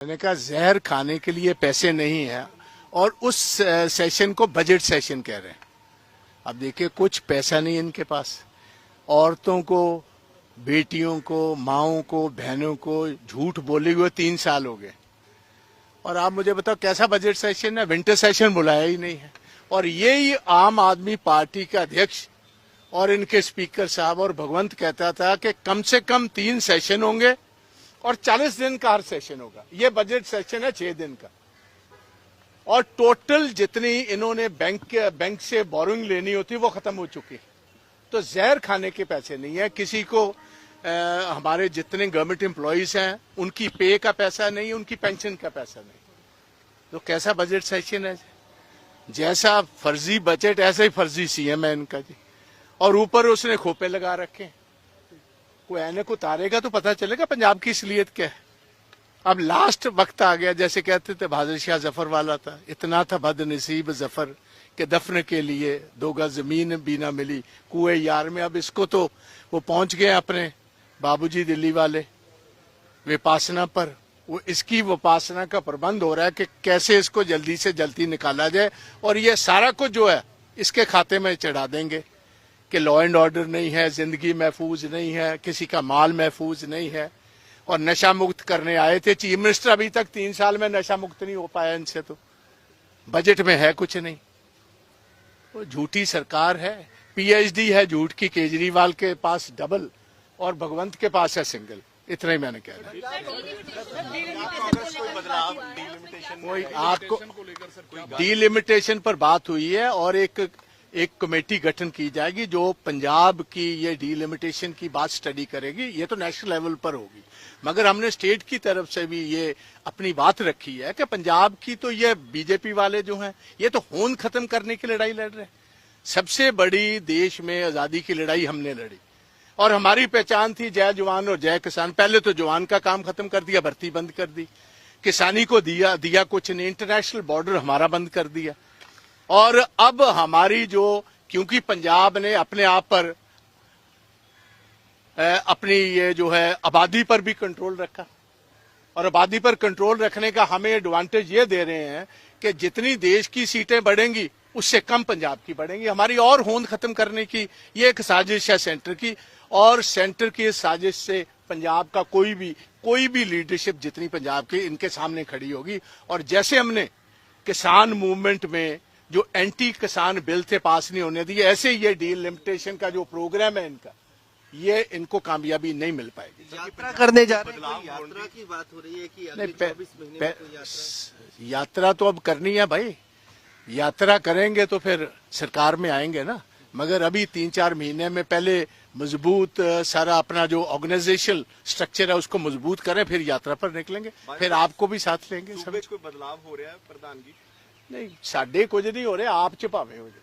मैंने कहा जहर खाने के लिए पैसे नहीं है और उस सेशन को बजट सेशन कह रहे हैं। अब देखिए कुछ पैसा नहीं इनके पास। औरतों को, बेटियों को, माओं को, बहनों को झूठ बोले हुए 3 साल हो गए। और आप मुझे बताओ कैसा बजट सेशन है? विंटर सेशन बुलाया ही नहीं है। और यही आम आदमी पार्टी का अध्यक्ष और इनके स्पीकर साहब और भगवंत कहता था कि कम से कम 3 सेशन होंगे और 40 दिन का हर सेशन होगा। ये बजट सेशन है 6 दिन का। और टोटल जितनी इन्होंने बैंक से बोरिंग लेनी होती वो खत्म हो चुकी है। तो जहर खाने के पैसे नहीं है किसी को। हमारे जितने गवर्नमेंट एम्प्लॉइज हैं उनकी पे का पैसा नहीं, उनकी पेंशन का पैसा नहीं। तो कैसा बजट सेशन है? जैसा फर्जी बजट ऐसा ही फर्जी सीएम है इनका जी। और ऊपर उसने खोपे लगा रखे हैं। कोई ऐनक उतारेगा तो पता चलेगा पंजाब की असलियत क्या है। अब लास्ट वक्त आ गया, जैसे कहते थे बहादुर शाह जफर वाला था, इतना था बदनसीब जफर के दफन के लिए 2 गज जमीन भी ना मिली कुएं यार में। अब इसको तो वो पहुंच गए अपने बाबूजी दिल्ली वाले विपासना पर। वो इसकी विपासना का प्रबंध हो रहा है कि कैसे इसको जल्दी से जल्दी निकाला जाए। और ये सारा कुछ जो है इसके खाते में चढ़ा देंगे कि लॉ एंड ऑर्डर नहीं है, जिंदगी महफूज नहीं है, किसी का माल महफूज नहीं है। और नशा मुक्त करने आए थे चीफ मिनिस्टर, अभी तक 3 साल में नशा मुक्त नहीं हो पाया इनसे। तो बजट में है कुछ नहीं। वो झूठी सरकार है। पीएचडी है झूठ की केजरीवाल के पास डबल और भगवंत के पास है सिंगल। इतना ही मैंने कह रहा। कोई आपको डीलिमिटेशन पर बात हुई है और एक कमेटी गठन की जाएगी जो पंजाब की ये डीलिमिटेशन की बात स्टडी करेगी। ये तो नेशनल लेवल पर होगी, मगर हमने स्टेट की तरफ से भी ये अपनी बात रखी है कि पंजाब की तो ये बीजेपी वाले जो हैं ये तो होंद खत्म करने की लड़ाई लड़ रहे हैं। सबसे बड़ी देश में आजादी की लड़ाई हमने लड़ी और हमारी पहचान थी जय जवान और जय किसान। पहले तो जवान का काम खत्म कर दिया, भर्ती बंद कर दी, किसानी को दिया कुछ नहीं, इंटरनेशनल बॉर्डर हमारा बंद कर दिया। और अब हमारी जो, क्योंकि पंजाब ने अपने आप पर अपनी ये जो है आबादी पर भी कंट्रोल रखा और आबादी पर कंट्रोल रखने का हमें एडवांटेज ये दे रहे हैं कि जितनी देश की सीटें बढ़ेंगी उससे कम पंजाब की बढ़ेंगी। हमारी और होंद खत्म करने की ये एक साजिश है सेंटर की। और सेंटर की इस साजिश से पंजाब का कोई भी लीडरशिप जितनी पंजाब की इनके सामने खड़ी होगी। और जैसे हमने किसान मूवमेंट में जो एंटी किसान बिल थे पास नहीं होने दिए, ऐसे ये डीलिमिटेशन का जो प्रोग्राम है इनका, ये इनको कामयाबी नहीं मिल पाएगी। यात्रा करने जा रहे हैं, यात्रा की बात हो रही है कि अगले 24 महीने में यात्रा तो अब करनी है भाई। यात्रा करेंगे तो फिर सरकार में आएंगे ना। मगर अभी 3-4 महीने में पहले मजबूत सारा अपना जो ऑर्गेनाइजेशनल स्ट्रक्चर है उसको मजबूत करें, फिर यात्रा पर निकलेंगे, फिर आपको भी साथ लेंगे। सब कोई बदलाव हो रहा है प्रधान जी? नहीं, साडे कुछ नहीं हो रहा, आप च भावे हो जाए।